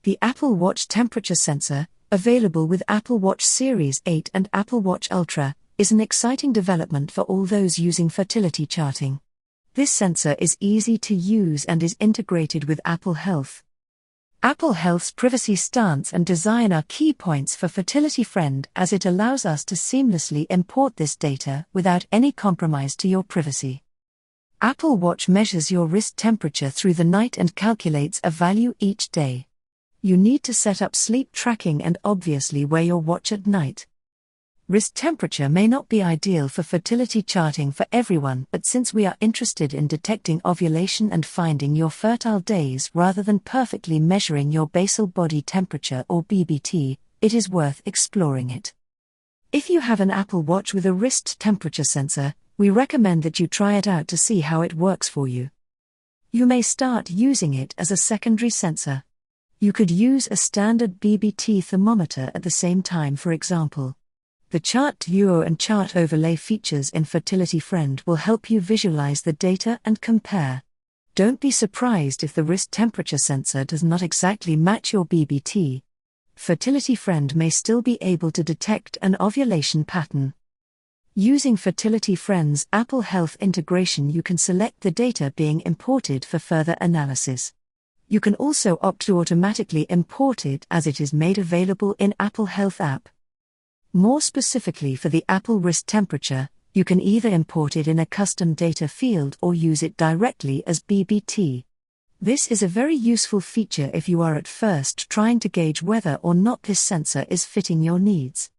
The Apple Watch temperature sensor, available with Apple Watch Series 8 and Apple Watch Ultra, is an exciting development for all those using fertility charting. This sensor is easy to use and is integrated with Apple Health. Apple Health's privacy stance and design are key points for Fertility Friend, as it allows us to seamlessly import this data without any compromise to your privacy. Apple Watch measures your wrist temperature through the night and calculates a value each day. You need to set up sleep tracking and obviously wear your watch at night. Wrist temperature may not be ideal for fertility charting for everyone, but since we are interested in detecting ovulation and finding your fertile days rather than perfectly measuring your basal body temperature or BBT, it is worth exploring it. If you have an Apple Watch with a wrist temperature sensor, we recommend that you try it out to see how it works for you. You may start using it as a secondary sensor. You could use a standard BBT thermometer at the same time, for example. The Chart Duo and Chart Overlay features in Fertility Friend will help you visualize the data and compare. Don't be surprised if the wrist temperature sensor does not exactly match your BBT. Fertility Friend may still be able to detect an ovulation pattern. Using Fertility Friend's Apple Health integration, you can select the data being imported for further analysis. You can also opt to automatically import it, as it is made available in Apple Health app. More specifically, for the Apple wrist temperature, you can either import it in a custom data field or use it directly as BBT. This is a very useful feature if you are at first trying to gauge whether or not this sensor is fitting your needs.